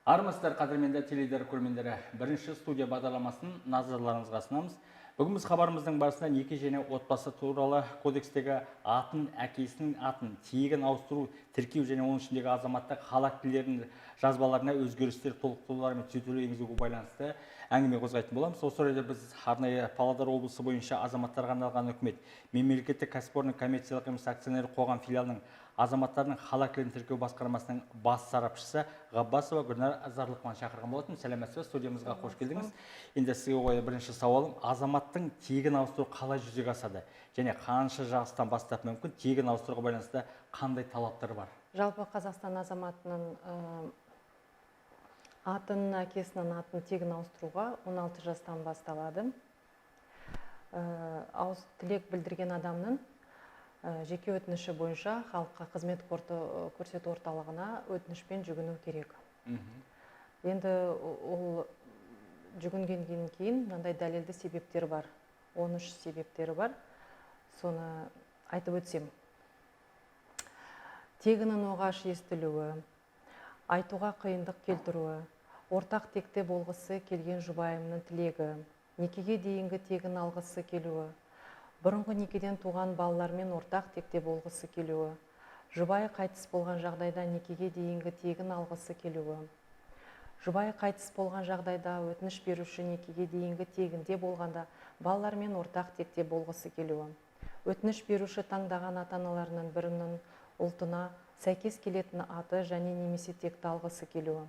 Армысыздар, қадірменді теледидар көрермендері. Бірінші студия бағдарламасын назарларыңызға ұсынамыз. Бүгін біз хабарымыздың барысында неке және отбасы туралы кодекстегі атын, әкесінің атын тегін ауыстыру, тіркеу және оның ішіндегі азаматтық хал актілерінің жазбаларына өзгерістер, толықтырулар мен түзетулер енгізуге байланысты әңгіме қозғайтын боламыз. Осы орайда біз арнайы Павлодар облысы бойынша азаматтарға арналған үкімет мемлекеттік кәсіпорын коммерциялық емес акционерлік қоғам филиалының азаматтардың хал актілерін тіркеу басқармасының бас сарапшысы Ғаббасова Гүлнар Зарлықман шақырған болатын. Сәлеметсіз, студиямызға қош келдіңіз. Енді сізге қояр бірінші сауалым, азаматтың тегін ауыстыру қалай жүзеге асады және қанша жастан бастап мүмкін, тегін ауыстыруға байланысты қандай талаптар бар? Жалпы Қазақстан азаматының атын, әкесінің атын тегін ауыстыруға 16 жастан басталады. Тілек білдірген адамның жеке өтініші бойынша халыққа қызмет көрсету орталығына өтінішпен жүгіну керек. Енді ол жүгінгеннен кейін мынандай дәлелді себептер бар. 13 себептері бар. Соны айтып өтсем. Тегінің оғаш естілуі, айтуға қиындық келтіруі, ортақ текте болғысы келген жұбайымның тілегі, некеге дейінгі тегін алғысы келуі, бұрынғы некеден туған балалармен ортақ текте болғысы келуі, жұбайы қайтыс болған жағдайда некеге дейінгі тегін алғысы келуі, жұбайы қайтыс болған жағдайда өтініш беруші некеге дейінгі тегінде болғанда балалармен ортақ текте болғысы келуі, өтініш беруші таңдаған ата-аналарының бірінің ұлтына сәйкес келетін аты және немесе текті алғысы келуі,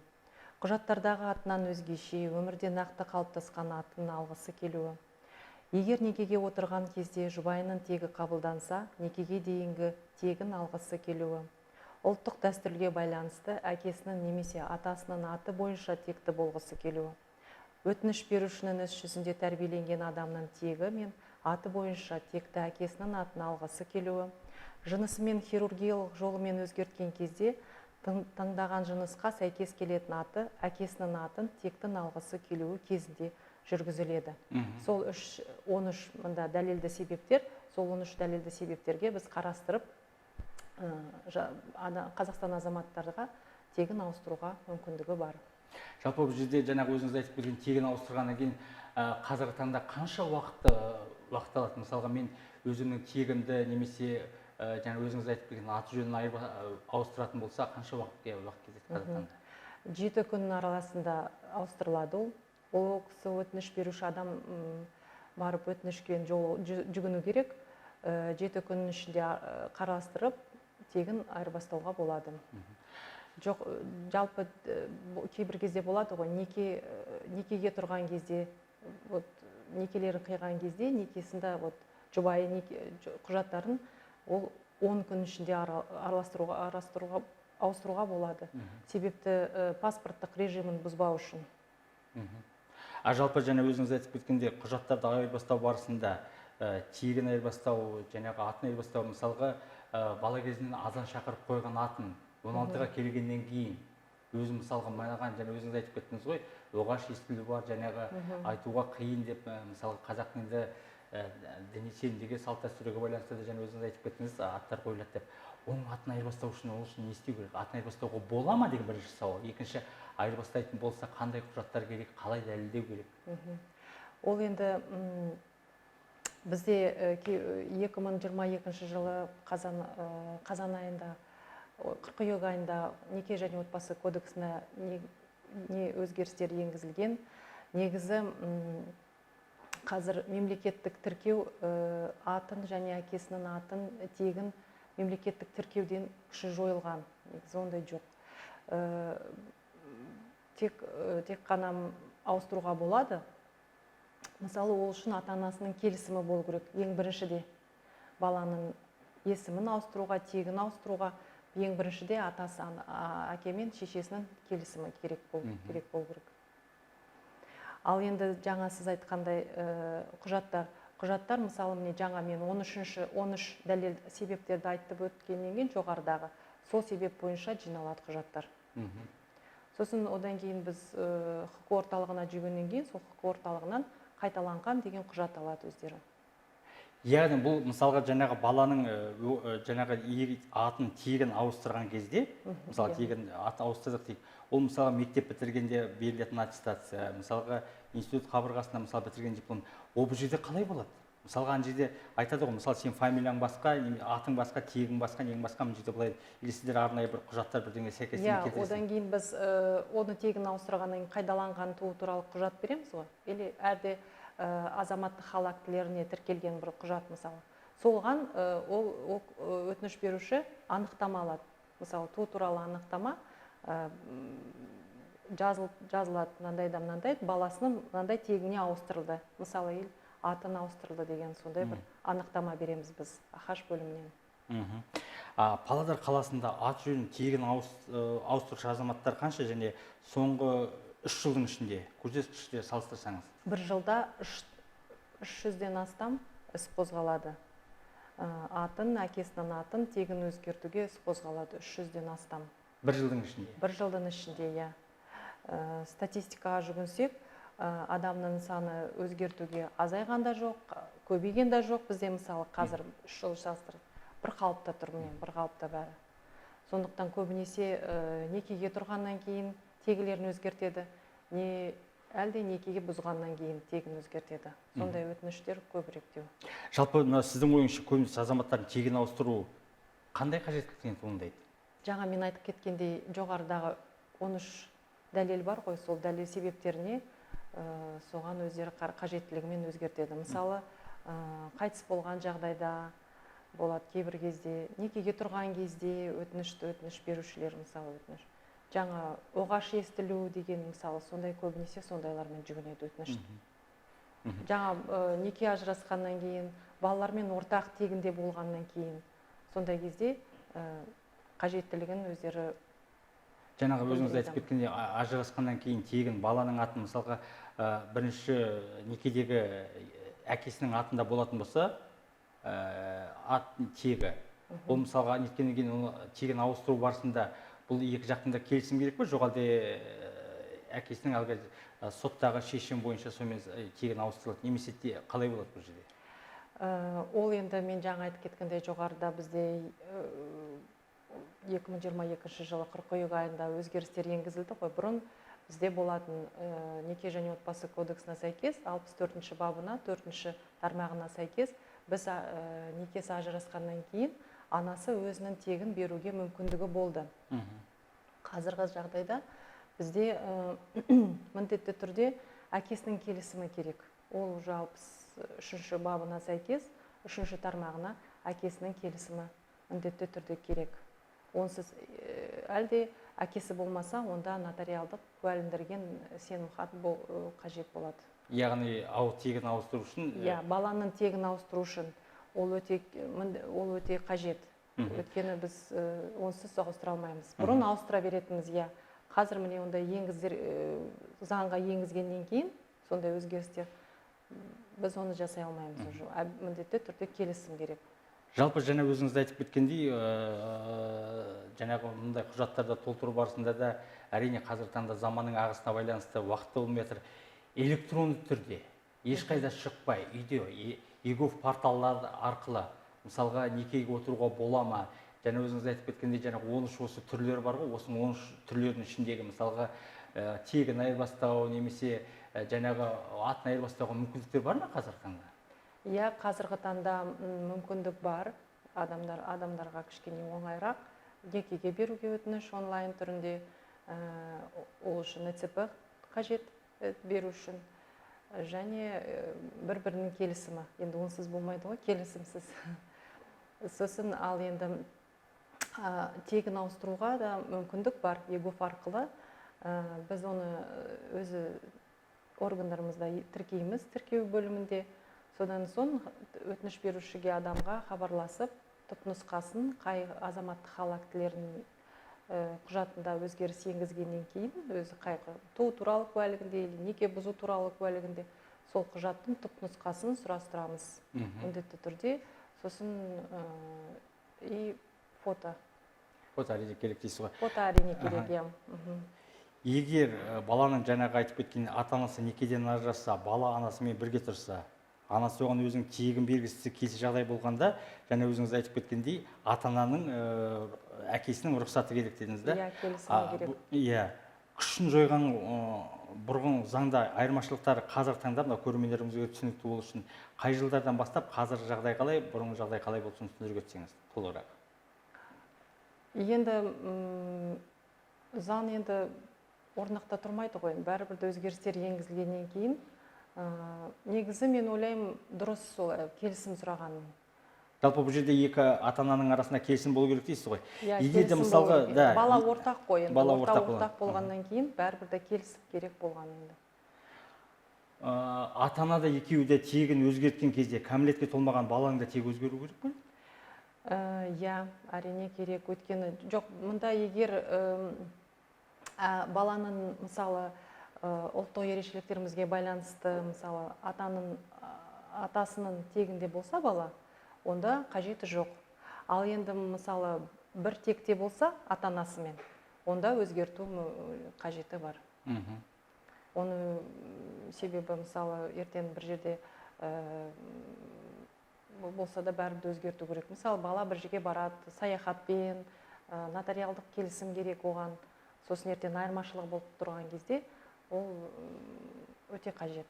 құжаттардағы атынан өзгеше өмірде нақты қалыптасқан атын алғысы келуі, егер некеге отырған кезде жұбайының тегі қабылданса, некеге дейінгі тегін алғысы келуі, ұлттық дәстүрге байланысты әкесінің немесе атасының аты бойынша текті болғысы келуі, өтініш берушінің іс жүзінде тәрбиеленген адамның тегі мен аты бойынша текті әкесінің атын алғысы келуі, жынысымен хирургиялық жолымен өзгерткен кезде таңдаған жынысқа сәйкес келетін аты, әкесінің атын тектін алғысы келуі кезінде жүргізіледі. Сол 13 мында дәлелді себептер, сол 13 дәлелді себептерге біз қарастырып, Қазақстан азаматтарға тегін ауыстыруға мүмкіндігі бар. Жалпы бұл жерде жаңағы өзіңіз айтып берген тегін ауыстырғаннан кейін қазіргі таңда қанша уақыт алады? Мысалға мен өзімнің тегімді немесе жаңа өзіңіз айтып берген аты жөнін ауыстыратын болса, қанша уақыт кетеді қазіргі таңда? 7 күн араласында ауыстырылады ол. Ол кісі өтініш беруші адам барып өтінішпен жүгіну керек. 7 күн ішінде қарастырып, тегін айырбастауға болады. Жоқ, жалпы кейбір кезде болады ғой, некеге тұрған кезде, некелері қиған кезде, некесінде жұбайы құжаттарын ол 10 күн ішінде ауыстыруға болады. Себепті паспорттық режимін бұзбау үшін. Жалпы жаңа өзіңіз айтып кеткенде құжаттарды айырбастау барысында тегін айырбастау, жаңағы атын айырбастау, мысалға бала кезінен азан шақырып қойған атын 16-ға келгеннен кейін өзі мысалға маған жаңа өзіңіз айтып кеттіңіз ғой, оғаш естілуі бар, жаңағы айтуға қиын деп, мысалға қазақ тілінде діни сенімдегі салт дәстүрге байланысты да жаңа өзіңіз айтып кеттіңіз, аттар қойылады деп. Оның атын айырбастау үшін ол үшін не істеу керек? Атын айырбастауға бола ма деген бірінші сауал. Екінші, айырбастайтын болса қандай құжаттар керек, қалай дәлелдеу керек? Ол енді бізде 2022 жылы қазан айында, қыркүйек айында неке және отбасы кодексіне не өзгерістер енгізілген. Негізі қазір мемлекеттік тіркеу атын және әкесінің атын тегін мемлекеттік тіркеуден күші жойылған. Негізі ондай жоқ. Тек қана ауыстыруға болады. Мысалы, ол үшін ата-анасының келісімі болу керек. Ең біріншіде баланың есімін ауыстыруға, тегін ауыстыруға, ең біріншіде атасы, әке мен шешесінің келісімі керек болу керек. Ал енді жаңа сіз айтқандай құжаттар, мысалы, жаңа мен 13 дәлел себептерді айтып өткеннен кейін жоғарыдағы сол себеп бойынша жиналады құжаттар. Сосын одан кейін біз құқық орталығына жүгінген кейін, сол құқық орталығынан қайталанған деген құжат алады өздері. яғни бұл мысалға жаңағы баланың жаңағы атын тегін ауыстырған кезде, мысалы тегін ат ауыстырдық дейік, ол мысалға мектеп бітіргенде берілетін аттестация, мысалға институт қабырғасында мысалы бітірген диплом, ол бұл жерде қалай болады? Мысалға ана жерде айтады ғой, мысалы сен фамилияң басқа, атың басқа, тегің басқа, нең басқа, мына жерде былай, или сіздер арнайы бір құжаттар бірдеңе сәйкестігін келтіресіздер? Одан кейін біз оны тегін ауыстырғаннан кейін қайдаланған туу туралы құжат береміз ғой, или әрде азаматтық хал актілеріне тіркелген бір құжат мысалы. Солған ол өтініш беруші анықтама алады. Мысалы, туу туралы анықтама жазылады мынандай да мынандай, баласының мынандай тегіне ауыстырылды. Мысалы, атын ауыстырылды деген сондай бір анықтама береміз біз АХ бөлімінен. Павлодар қаласында ат жөнін тегін ауыстырушы азаматтар қанша, және соңғы 3 жылдың ішінде көрсеткіште салыстырсаңыз? Бір жылда 300-ден астам іс қозғалады. Атын, әкесінің атын тегін өзгертуге іс қозғалады 300-ден астам. Бір жылдың ішінде? Бір жылдың ішінде, иә. Статистикаға жүгінсек, адамның саны өзгертуге азайған да жоқ, көбейген да жоқ. Бізде мысалы қазір 3 жыл салыстырып бір қалыпта тұр, бір қалыпта бәрі. Сондықтан көбінесе некеге тұрғаннан кейін тегілерін өзгертеді, не әлде некеге бұзғаннан кейін тегін өзгертеді. Сондай өтініштер көбірек деу. Жалпы сіздің ойыңызша көбінесе азаматтардың тегін ауыстыру қандай қажеттіліктен туындайды? Жаңа мен айтып кеткендей, жоғарыдағы 13 дәлел бар ғой, сол дәлел себептеріне соған өздері қажеттілігімен өзгертеді. Мысалы, қайтыс болған жағдайда болады, кейбір кезде, некеге тұрған кезде өтініш берушілер, мысалы, өтініш. Жаңа оғаш естілу деген, мысалы, сондай көбінесе сондайлармен жүгінеді өтініш. Жаңа неке ажырасқаннан кейін, балалармен ортақ тегінде болғаннан кейін, сондай кезде қажеттілігін өздері. Жаңағы өзіңіз айтып кеткенде, ажырасқаннан кейін тегін баланың атын, мысалға, бірінші некедегі әкесінің атында болатын болса, ат тегі. Ол мысалға неткеннен кейін оны тегін ауыстыру барысында бұл екі жақтың да келісім керек пе, жоқ әлде әкесінің әлгі соттағы шешім бойынша сонымен тегін ауыстырылады, немесе қалай болады бұл жерде? Ол енді мен жаңа айтып кеткендей, жоғарыда бізде 2022 жылы қыркүйек айында өзгерістер енгізілді ғой. Бұрын бізде болатын неке және отбасы кодексіне сәйкес 64 бабына 4 тармағына сәйкес біз некесі ажырасқаннан кейін анасы өзінің тегін беруге мүмкіндігі болды. Қазіргі жағдайда бізде міндетті түрде әкесінің келісімі керек. Ол уже 63 бабына сәйкес 3 тармағына әкесінің келісімі міндетті түрде керек. Онсыз әлде әкесі болмаса, онда нотариалдық куәландырылған сенімхат қажет болады. Яғни тегін ауыстыру үшін? Иә, баланың тегін ауыстыру үшін ол өте қажет. Өйткені біз онсыз ауыстыра алмаймыз. Бұрын ауыстыра беретініміз, иә. Қазір міне ондай заңға енгізгеннен кейін, сондай өзгерістер, біз оны жасай алмаймыз. Міндетті түрде келісім керек. Жалпы жаңа өзіңізді айтып кеткендей, жаңағы мұндай құжаттарды толтыру барысында да әрине қазіргі таңда заманның ағысына байланысты уақытты болмай жатыр. Электронды түрде, ешқайда шықпай, үйде, егов порталдар арқылы, мысалға некеге отыруға бола ма? Жаңа өзіңіз айтып кеткендей, жаңағы 13 осы түрлері бар ғой, осы 13 түрлердің ішіндегі мысалға тегін айырбастау немесе жаңағы атын айырбастауға мүмкіндіктер бар ма қазіргі таңда? Иә, қазіргі таңда мүмкіндік бар. Адамдарға кішкене оңайырақ. Некеге беруге өтініш онлайн түрінде, ол үшін ЭЦП қажет беру үшін. Және бір-бірінің келісімі. Енді онсыз болмайды ғой, келісімсіз. Сосын ал енді тегін ауыстыруға да мүмкіндік бар, егов арқылы. Біз оны өзі органдарымызда тіркейміз, тіркеу бөлімінде. Содан соң өтініш берушіге адамға хабарласып, түпнұсқасын қай азаматтық хал актілерінің құжатында өзгеріс енгізгеннен кейін, өзі қай туу туралы куәлігінде, неке бұзу туралы куәлігінде сол құжаттың түпнұсқасын сұрастырамыз міндетті түрде. Сосын фото. Фото әрине керек дейсіз ғой? Фото әрине керек, иә. Егер баланың жаңағы айтып кеткен ата-анасы некеден ажырасса, бала анасымен бірге тұрса, анасы оған өзінің тегін бергісі келсе жағдай болғанда, және өзіңіз айтып кеткендей, ата-ананың әкесінің рұқсаты керек дедіңіз да? Иә, келісімі керек. Иә, күшін жойған бұрын заңда айырмашылықтары қазіргі таңда мына көрермендерімізге түсінікті болу үшін қай жылдардан бастап қазіргі жағдай қалай, бұрынғы жағдай қалай болды, соны түсіндіріп өтсеңіз толығырақ. Енді заң енді орнақта тұрмайды ғой, бәрібір де өзгерістер енгізілгеннен кейін негізі мен ойлаймын дұрыс сол келісім сұрағаным. Жалпы бұл жерде екі ата-ананың арасында келісім болу керек дейсіз ғой. Иә, Егер де келісім мысалға, болу керек. Бала ортақ қой, енді бала ортақ болғаннан кейін бәрібір де келісіп керек болған енді. Ата-ана да екеуі де тегін өзгерткен кезде кәмелетке толмаған балаң да тек өзгеру керек пе? Иә, әрине керек. Өйткені жоқ, мұнда егер баланың мысалы ұлттық ерекшеліктерімізге байланысты мысалы атасының тегінде болса бала, онда қажеті жоқ. Ал енді мысалы бір текте болса ата-анасымен, онда өзгерту қажеті бар. Оны себебі мысалы ертең бір жерде болса да бәрібір өзгерту керек. Мысалы бала бір жерге барады, саяхатпен, нотариалдық келісім керек оған. Сосын ертең айырмашылық болып тұрған кезде ол өте қажет.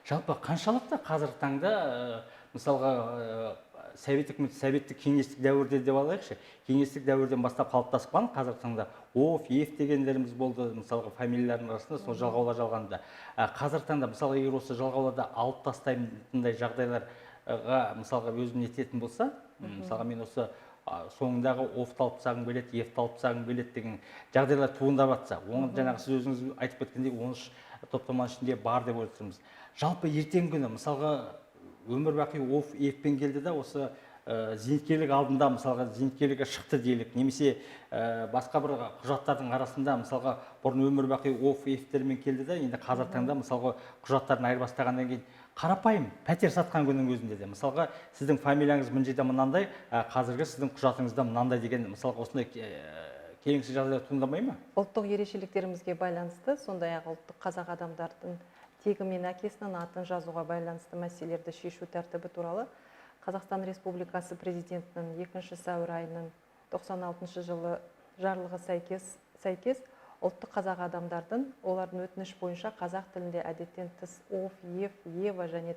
Жалпы қаншалықты қазіргі таңда мысалға советтік кеңестік дәуірде деп алайықшы, кеңестік дәуірден бастап қалыптасып қалған қазіргі таңда оф, еф дегендеріміз болды, мысалға фамилиялардың арасында сол жалғаулар жалғанды. Қазіргі таңда мысалы егер осы жалғауларды алып тастайтындай жағдайларға мысалға өзім нететін болса, мысалға мен осы соңындағы офты алып тастағым келеді, ефті алып тастағым келеді деген жағдайлар туындап жатса, оны жаңағы сіз өзіңіз айтып кеткендей 13 топтаманың ішінде бар деп отырмыз. Жалпы ертеңгі күні мысалға өмір бақи оф, ефпен келді да осы зейнеткерлік алдында мысалға зейнеткерлігі шықты делік, немесе басқа бір құжаттардың арасында мысалға бұрын өмір бақи оф, ефтермен келді да, енді қазіргі таңда мысалға құжаттарын айырбастағаннан кейін қарапайым пәтер сатқан күннің өзінде де мысалға сіздің фамилияңыз мына жерде мынандай, қазіргі сіздің құжатыңызда мынандай деген мысалға осындай келеңсіз жағдайлар туындамай ма? Ұлттық ерекшеліктерімізге байланысты, сондай-ақ ұлттық қазақ адамдардың тегі мен әкесінің атын жазуға байланысты мәселелерді шешу тәртібі туралы Қазақстан Республикасы президентінің 2 сәуір айының 96 жылы жарлығы сәйкес ұлттық қазақ адамдардың олардың өтініш бойынша қазақ тілінде әдеттен тыс оф, еф, ева және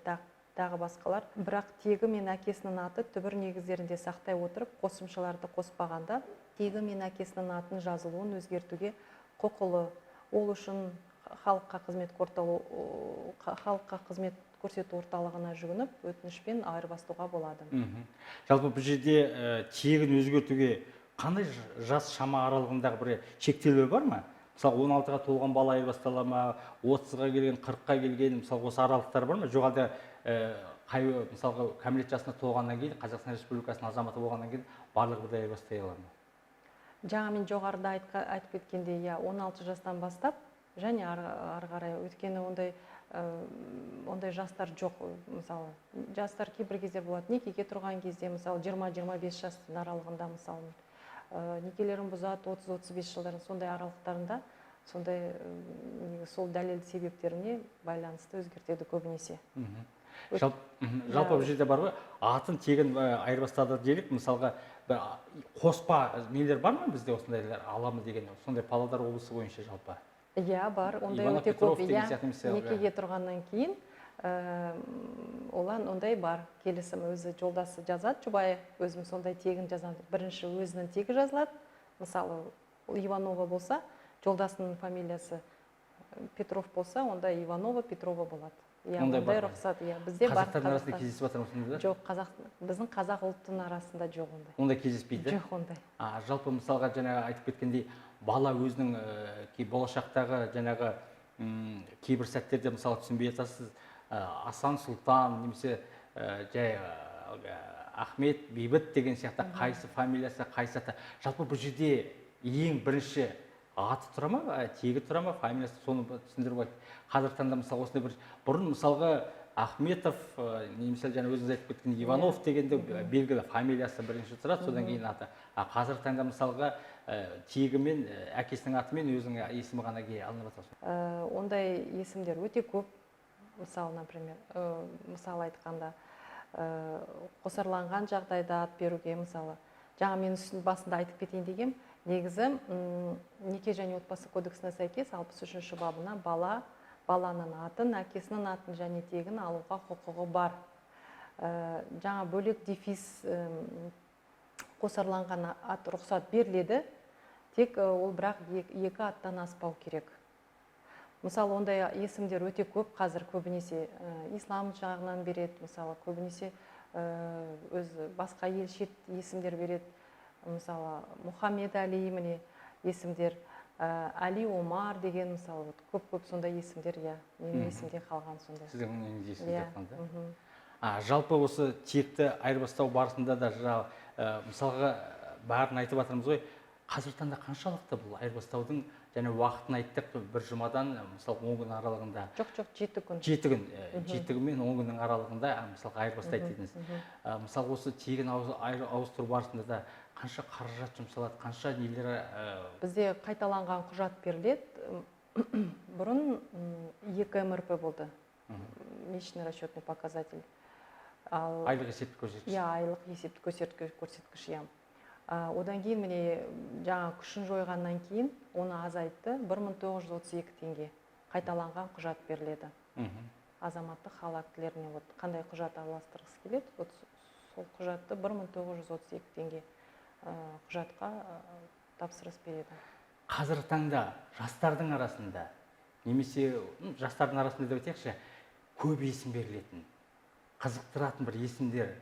тағы басқалар, бірақ тегі мен әкесінің аты түбір негіздерінде сақтай отырып, қосымшаларды қоспағанда тегі мен әкесінің атын жазылуын өзгертуге құқылы. Ол үшін халыққа қызмет көрсету орталығына жүгініп өтінішпен айырбастауға болады. Жалпы бұл жерде тегін өзгертуге қандай жас шама аралығындағы бір шектеулер бар ма? Мысалы 16-ға толған бала айырбастала ма, 30-ға келген, 40-ға келген, мысалы осы аралықтар бар ма? Жоқ әлде мысалға кәмелет жасына толғаннан кейін, Қазақстан Республикасының азаматы болғаннан кейін барлығы бірдей айырбастай алады ма? Жаңа мен жоғарыда айтып кеткендей, 16 жастан бастап және ары қарай, өйткені ондай жастар жоқ. Мысалы жастар кейбір кезде болады, некеге тұрған кезде, мысалы 20-25 жастың аралығында, мысалы некелерін бұзады 30-35 жылдардың сондай аралықтарында, сондай сол дәлел себептеріне байланысты өзгертеді көбінесе. Жалпы бұл жерде бар ғой, атын тегін айырбастады делік, мысалға қоспа нелер бар ма бізде осындайлар аламыз деген, сондай Павлодар облысы бойынша жалпы? Иә, бар, ондай өте көп. Некеге тұрғаннан кейін олан ондай бар, келісім өзі жолдасы жазады, жұбайы өзім сондай тегін жазады. Бірінші өзінің тегі жазылады, мысалы Иванова болса, жолдасының фамилиясы Петров болса, онда Иванова, Петрова болады. Ондай рұқсат, бізде бар. Қазақтардың арасында кездесіп жатыр осында? Жоқ, біздің қазақ ұлттың арасында жоқ ондай. Ондай кездеспейді? Жоқ ондай. Жалпы мысалға жаңағы айтып кеткендей, бала өзінің болашақтағы жаңағы кейбір сәттерде мысалы түсінбей жатасыз, Асан Сұлтан немесе жай Ахмет, Бейбіт деген сияқты қайсы фамилиясы, қайсы аты. Жалпы бұл жерде ең бірінші аты тұра ма, тегі тұра ма, фамилиясы, соны түсіндіріп айтты. Қазіргі таңда мысалы осындай бір бұрын мысалға Ахметов, немесе жаңа өзіңіз айтып кеткен Иванов дегенде белгілі фамилиясы бірінші тұрады, содан кейін аты. Қазіргі таңда мысалға тегімен, әкесінің атымен өзінің есімі ғана алынып жатыр. Ондай есімдер өте көп. мысалы, например, мысалы айтқанда, қосарланған жағдайда ат беруге, мысалы, жаңа мен басында айтып кетейін дегем, негізі неке және отбасы кодексіне сәйкес 63-ші бабына баланың атын, әкесінің атын және тегін алуға құқығы бар. Жаңа бөлек дефис қосарланған ат рұқсат беріледі, тек ол бірақ екі аттан аспау керек. Мысалы, ондай есімдер өте көп, қазір көбінесе ислам жағынан береді, мысалы, көбінесе өз басқа ел шет есімдер береді. Мысалы, Мұхаммед Али міне есімдер, Али Омар деген, мысалы, көп сондай есімдер, менің есімде қалған сондай. Сіздің өңіңіз есімде қалған, да? Жалпы осы текті айырбастау барысында да мысалға барын айтып жатырмыз ғой, қазір таңда қаншалықты бұл айырбастаудың және уақытын айттық, бір жұмадан, мысалы, 10 күн аралығында. Жоқ, 7 күн. 7 күн мен 10 күннің аралығында, мысалы, айырбастайды дедіңіз. Мысалы, осы тегін ауыстыру барысында да қанша қаражат жұмсалады, қанша нелер? Бізде қайталанған құжат беріледі. Бұрын 2 МРП болды. Месячный расчетный показатель. Айлық есептік көрсеткіш. Айлық есептік көрсеткіш. Одан кейін міне жаңа күшін жойғаннан кейін оны азайтты, 1932 теңге қайталанған құжат беріледі. Азаматтық хал актілеріне қандай құжат аластырғысы келеді, сол құжатты 1932 теңге құжатқа тапсырыс береді. Қазір таңда жастардың арасында, немесе жастардың арасында деп айтайықшы, көп есім берілетін, қызықтыратын бір есімдер.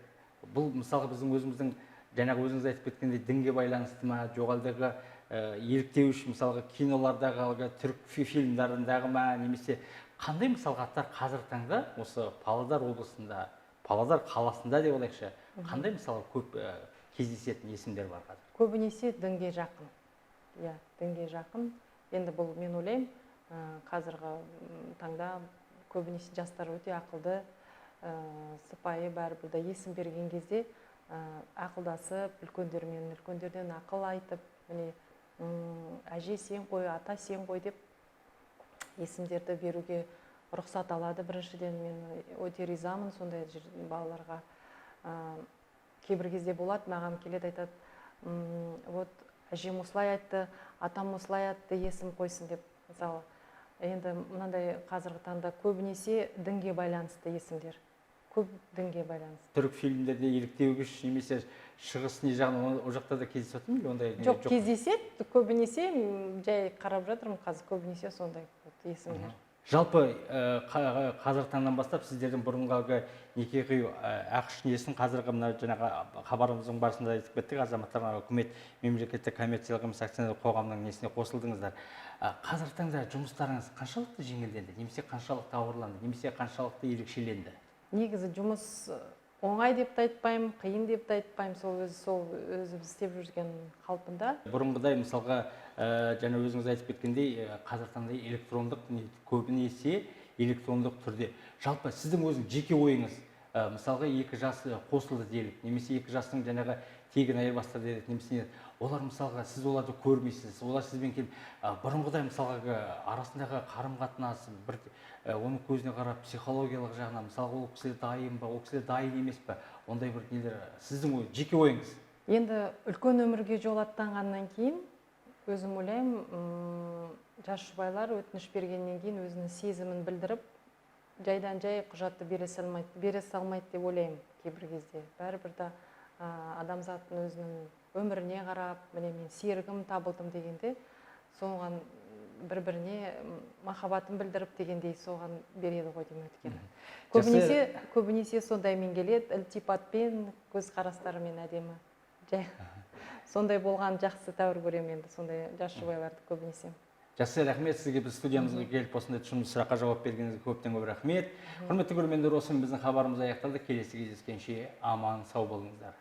Бұл мысалы біздің өзіміздің жаңағы өзіңіз айтып кеткендей дінге байланысты ма, жоғалдағы еліктеуіш, мысалға кинолардағы, түрік фильмдарындағы ма, немесе қандай мысалға аттар қазір таңда осы Павлодар облысында, Павлодар қаласында деп олайықшы, қандай мысалға көп кездесетін есімдер бар қазір? Көбінесе дінге жақын. Дінге жақын. Енді бұл мен ойлаймын, қазіргі таңда көбінесе жастар өте ақылды, сыпайы бәрібір есім берген кезде ақылдасып, үлкендерден ақыл айтып, әже сен қой, ата сен қой деп есімдерді беруге рұқсат алады. Біріншіден мен өте ризамын сондай балаларға. Кейбір кезде болады, маған келеді айтады, вот әжем осылай айтты, атам осылай айтты, есім қойсын деп. Мысалы, енді мынандай қазіргі таңда көбінесе дінге байланысты есімдер. Көп дінге байланысты. Түрік фильмдерде еліктеуіш, немесе шығыс не жағын о жақта да кездесіп жатыр ма? Жоқ, кездеседі, көбінесе жай қарап жатырмын, қазір көбінесе сондай есімдер. Жалпы қазір таңнан бастап сіздердің бұрынғы неке қию ақш несін қазіргі мына жаңағы хабарымыздың барысында айтып кеттік, азаматтарға үкімет мемлекеттік коммерциялық емес акционерлік қоғамның несіне қосылдыңыздар. Қазір таңда жұмыстарыңыз қаншалықты жеңілденді, немесе қаншалықты ауырланды, немесе қаншалықты ерекшеленді? Негізі жұмыс оңай деп те айтпаймын, қиын деп те айтпаймын, сол өзіміз істеп жүрген қалпында. Бұрынғыдай мысалға жаңа өзіңіз айтып кеткендей, қазір таңда электрондық, көбінесе электрондық түрде. Жалпы сіздің өзің жеке ойыңыз, мысалға 2 жас қосылды делік, немесе 2 жастың жаңағы тегін айырбастар делік, немесе олар мысалға сіз оларды көрмейсіз, олар сізбен келіп, бұрынғыдай мысалға арасындағы қарым-қатынас, оның көзіне қарап психологиялық жағынан, мысалға ол кісілер дайын ба, ол кісілер дайын емес пе, ондай бір нелер, сіздің жеке ойыңыз? Енді үлкен өмірге жол аттанғаннан кейін, өзім ойлаймын, жас жұбайлар өтініш бергеннен кейін өзінің сезімін білдіріп, жайдан жай құжатты бере салмайды деп ойлаймын кейбір кезде. Бәрібір де адамзаттың өзінің өміріне қарап, мен серігім табылдым дегенде, соған бір-біріне махаббатын білдіріп дегендей соған береді ғой деймін өткен. Көбінесе сондаймен келеді, ілтипатпен, көз қарастарымен әдемі. Сондай болған жақсы тәуір көремін енді, сондай жас жұбайларды көбінесе. Жақсы, рахмет сізге, біз студиямызға келіп осындай тұшымды сұраққа жауап бергеніңізге көптен көп рахмет. Құрметті көрермендер, осымен біздің хабарымыз аяқталды. Келесі кездескенше аман сау болыңыздар.